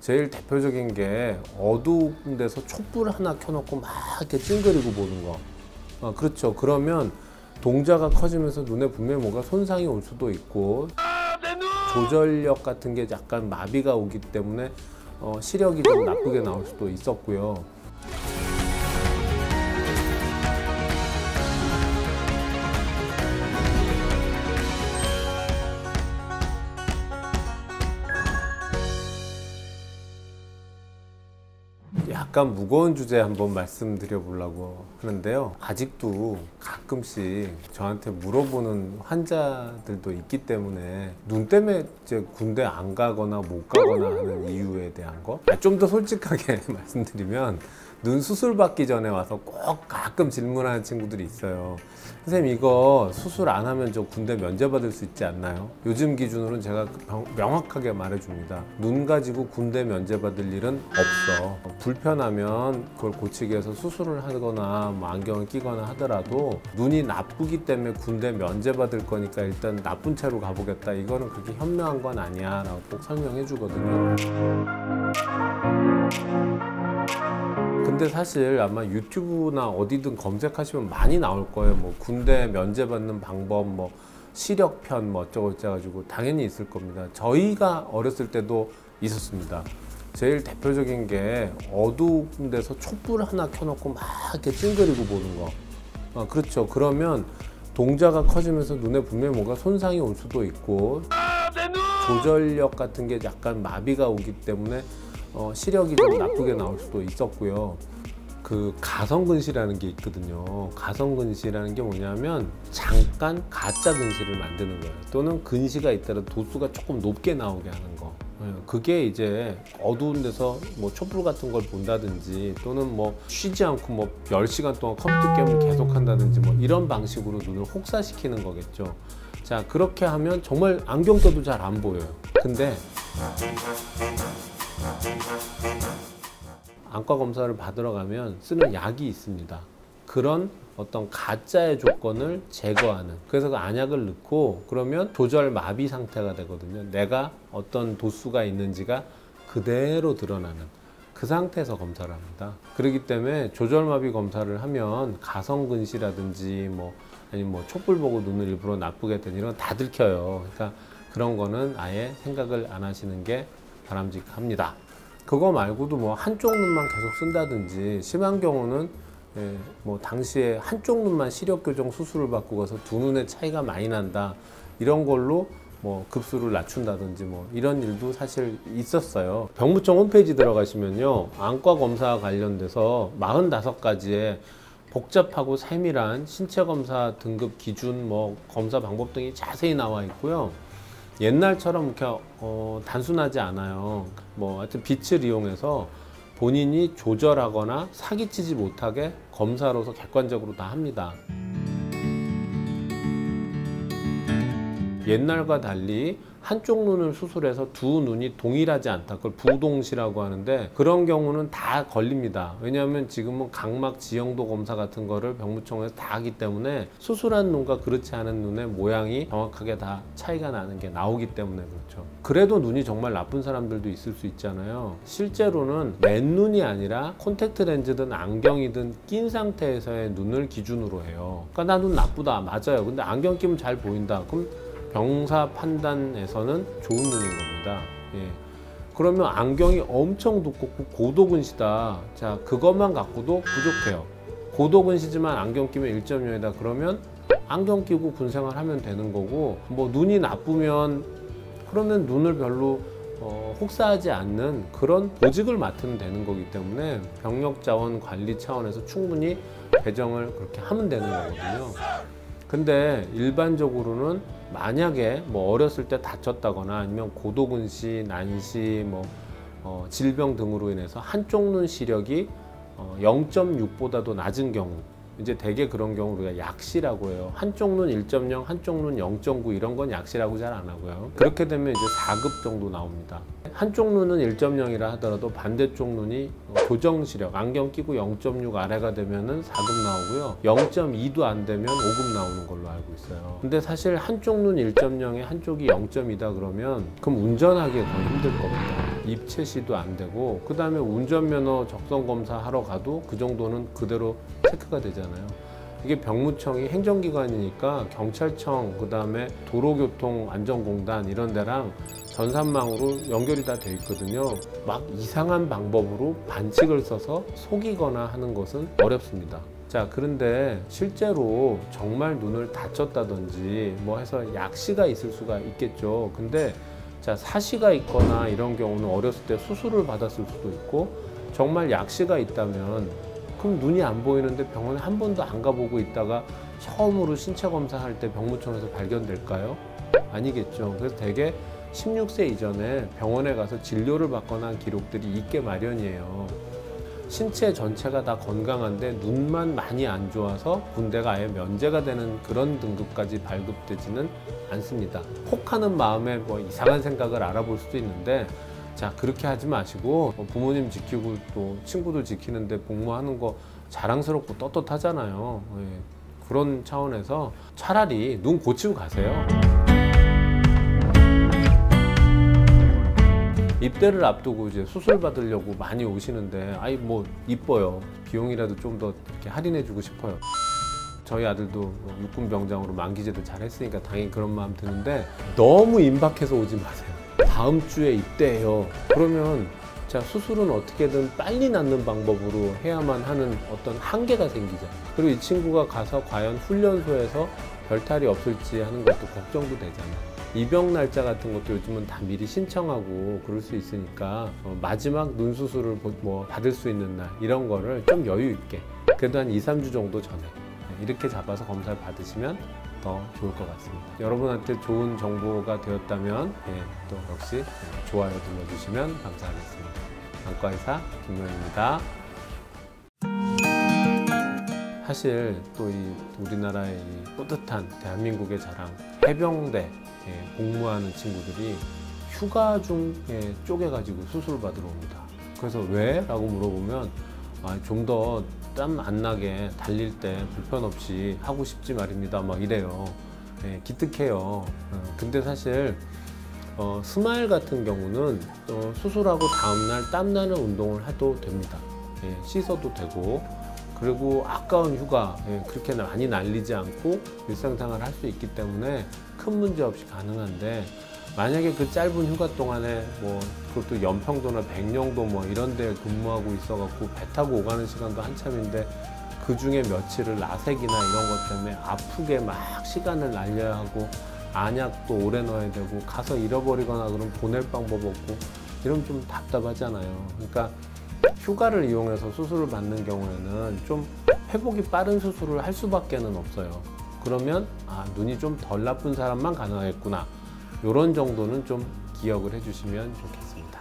제일 대표적인 게 어두운 데서 촛불 하나 켜놓고 막 이렇게 찡그리고 보는 거. 그렇죠. 그러면 동자가 커지면서 눈에 분명히 뭔가 손상이 올 수도 있고 조절력 같은 게 약간 마비가 오기 때문에 시력이 좀 나쁘게 나올 수도 있었고요. 약간 무거운 주제 한번 말씀드려 보려고 하는데요. 아직도 가끔씩 저한테 물어보는 환자들도 있기 때문에 눈 때문에 이제 군대 안 가거나 못 가거나 하는 이유에 대한 거 좀 더 솔직하게 말씀드리면 눈 수술 받기 전에 와서 꼭 가끔 질문하는 친구들이 있어요. 선생님, 이거 수술 안 하면 저 군대 면제받을 수 있지 않나요? 요즘 기준으로는 제가 명확하게 말해줍니다. 눈 가지고 군대 면제받을 일은 없어. 불편하면 그걸 고치기 위해서 수술을 하거나 뭐 안경을 끼거나 하더라도 눈이 나쁘기 때문에 군대 면제받을 거니까 일단 나쁜 채로 가보겠다, 이거는 그렇게 현명한 건 아니야 라고 꼭 설명해 주거든요. 근데 사실 아마 유튜브나 어디든 검색하시면 많이 나올 거예요. 뭐 군대 면제받는 방법, 뭐 시력편, 뭐 어쩌고저쩌고 가지고 당연히 있을 겁니다. 저희가 어렸을 때도 있었습니다. 제일 대표적인 게 어두운 데서 촛불 하나 켜놓고 막 이렇게 찡그리고 보는 거. 그렇죠. 그러면 동자가 커지면서 눈에 분명히 뭔가 손상이 올 수도 있고 조절력 같은 게 약간 마비가 오기 때문에 시력이 좀 나쁘게 나올 수도 있었고요. 그 가성근시라는 게 있거든요. 가성근시라는 게 뭐냐면 잠깐 가짜 근시를 만드는 거예요. 또는 근시가 있더라도 도수가 조금 높게 나오게 하는 거. 그게 이제 어두운 데서 뭐 촛불 같은 걸 본다든지 또는 뭐 쉬지 않고 뭐 10시간 동안 컴퓨터 게임을 계속 한다든지 뭐 이런 방식으로 눈을 혹사시키는 거겠죠. 자, 그렇게 하면 정말 안경 껴도 잘 안 보여요. 근데 안과 검사를 받으러 가면 쓰는 약이 있습니다. 그런 어떤 가짜의 조건을 제거하는, 그래서 그 안약을 넣고 그러면 조절 마비 상태가 되거든요. 내가 어떤 도수가 있는지가 그대로 드러나는 그 상태에서 검사를 합니다. 그렇기 때문에 조절 마비 검사를 하면 가성근시라든지 뭐 아니면 뭐 촛불 보고 눈을 일부러 나쁘게 되는 이런 다 들켜요. 그러니까 그런 거는 아예 생각을 안 하시는 게 바람직합니다. 그거 말고도 뭐 한쪽 눈만 계속 쓴다든지 심한 경우는 뭐 당시에 한쪽 눈만 시력 교정 수술을 받고 가서 두 눈의 차이가 많이 난다, 이런 걸로 뭐 급수를 낮춘다든지 뭐 이런 일도 사실 있었어요. 병무청 홈페이지 들어가시면요, 안과 검사와 관련돼서 45가지의 복잡하고 세밀한 신체 검사 등급 기준, 뭐 검사 방법 등이 자세히 나와 있고요. 옛날처럼 이렇게 단순하지 않아요. 뭐 하여튼 빛을 이용해서 본인이 조절하거나 사기치지 못하게 검사로서 객관적으로 다 합니다. 옛날과 달리 한쪽 눈을 수술해서 두 눈이 동일하지 않다, 그걸 부동시라고 하는데 그런 경우는 다 걸립니다. 왜냐하면 지금은 각막 지형도 검사 같은 거를 병무청에서 다 하기 때문에 수술한 눈과 그렇지 않은 눈의 모양이 정확하게 다 차이가 나는 게 나오기 때문에 그렇죠. 그래도 눈이 정말 나쁜 사람들도 있을 수 있잖아요. 실제로는 맨눈이 아니라 콘택트 렌즈든 안경이든 낀 상태에서의 눈을 기준으로 해요. 그러니까 나 눈 나쁘다, 맞아요. 근데 안경 끼면 잘 보인다, 그럼 병사 판단에서는 좋은 눈인 겁니다. 예. 그러면 안경이 엄청 두껍고 고도근시다, 자, 그것만 갖고도 부족해요. 고도근시지만 안경 끼면 1.0이다 그러면 안경 끼고 군생활 하면 되는 거고, 뭐 눈이 나쁘면 그러면 눈을 별로 혹사하지 않는 그런 보직을 맡으면 되는 거기 때문에 병력자원 관리 차원에서 충분히 배정을 그렇게 하면 되는 거거든요. 근데 일반적으로는 만약에 뭐 어렸을 때 다쳤다거나 아니면 고도근시, 난시, 뭐 질병 등으로 인해서 한쪽 눈 시력이 0.6보다도 낮은 경우, 이제 대개 그런 경우 우리가 약시라고 해요. 한쪽 눈 1.0, 한쪽 눈 0.9 이런 건 약시라고 잘 안 하고요. 그렇게 되면 이제 4급 정도 나옵니다. 한쪽 눈은 1.0이라 하더라도 반대쪽 눈이 교정 시력, 안경 끼고 0.6 아래가 되면은 4급 나오고요. 0.2도 안 되면 5급 나오는 걸로 알고 있어요. 근데 사실 한쪽 눈 1.0에 한쪽이 0.2다 그러면 그럼 운전하기 더 힘들 겁니다. 입체시도 안 되고, 그 다음에 운전면허 적성검사 하러 가도 그 정도는 그대로 체크가 되잖아요. 이게 병무청이 행정기관이니까 경찰청, 그 다음에 도로교통안전공단 이런 데랑 전산망으로 연결이 다 돼 있거든요. 막 이상한 방법으로 반칙을 써서 속이거나 하는 것은 어렵습니다. 자, 그런데 실제로 정말 눈을 다쳤다든지 뭐 해서 약시가 있을 수가 있겠죠. 근데 자, 사시가 있거나 이런 경우는 어렸을 때 수술을 받았을 수도 있고, 정말 약시가 있다면 그럼 눈이 안 보이는데 병원에 한 번도 안 가보고 있다가 처음으로 신체 검사할 때 병무청에서 발견될까요? 아니겠죠. 그래서 대개 16세 이전에 병원에 가서 진료를 받거나 한 기록들이 있게 마련이에요. 신체 전체가 다 건강한데 눈만 많이 안 좋아서 군대가 아예 면제가 되는 그런 등급까지 발급되지는 않습니다. 혹하는 마음에 뭐 이상한 생각을 알아볼 수도 있는데, 자, 그렇게 하지 마시고 부모님 지키고 또 친구들 지키는데 복무하는 거 자랑스럽고 떳떳하잖아요. 예, 그런 차원에서 차라리 눈 고치고 가세요. 입대를 앞두고 이제 수술 받으려고 많이 오시는데, 아이 뭐 이뻐요. 비용이라도 좀 더 이렇게 할인해 주고 싶어요. 저희 아들도 육군 병장으로 만기제도 잘 했으니까 당연히 그런 마음 드는데, 너무 임박해서 오지 마세요. 다음 주에 입대해요. 그러면 자, 수술은 어떻게든 빨리 낫는 방법으로 해야만 하는 어떤 한계가 생기잖아요. 그리고 이 친구가 가서 과연 훈련소에서 별탈이 없을지 하는 것도 걱정도 되잖아요. 입영 날짜 같은 것도 요즘은 다 미리 신청하고 그럴 수 있으니까 마지막 눈 수술을 뭐 받을 수 있는 날 이런 거를 좀 여유 있게, 그래도 한 2-3주 정도 전에 이렇게 잡아서 검사를 받으시면 더 좋을 것 같습니다. 여러분한테 좋은 정보가 되었다면 또 역시 좋아요 눌러주시면 감사하겠습니다. 안과의사 김용입니다. 사실 또 이 우리나라의 이 뿌듯한 대한민국의 자랑, 해병대 복무하는 친구들이 휴가 중에 쪼개가지고 수술을 받으러 옵니다. 그래서 왜? 라고 물어보면 좀 더 땀 안 나게 달릴 때 불편 없이 하고 싶지 말입니다. 막 이래요. 기특해요. 근데 사실 스마일 같은 경우는 수술하고 다음날 땀나는 운동을 해도 됩니다. 씻어도 되고, 그리고 아까운 휴가 그렇게 많이 날리지 않고 일상생활을 할 수 있기 때문에 큰 문제 없이 가능한데, 만약에 그 짧은 휴가 동안에 뭐 그것도 연평도나 백령도 뭐 이런 데 근무하고 있어갖고 배 타고 오가는 시간도 한참인데 그 중에 며칠을 라섹이나 이런 것 때문에 아프게 막 시간을 날려야 하고, 안약도 오래 넣어야 되고, 가서 잃어버리거나 그러면 보낼 방법 없고, 이러면 좀 답답하잖아요. 그러니까 휴가를 이용해서 수술을 받는 경우에는 좀 회복이 빠른 수술을 할 수밖에는 없어요. 그러면 눈이 좀 덜 나쁜 사람만 가능하겠구나, 이런 정도는 좀 기억을 해주시면 좋겠습니다.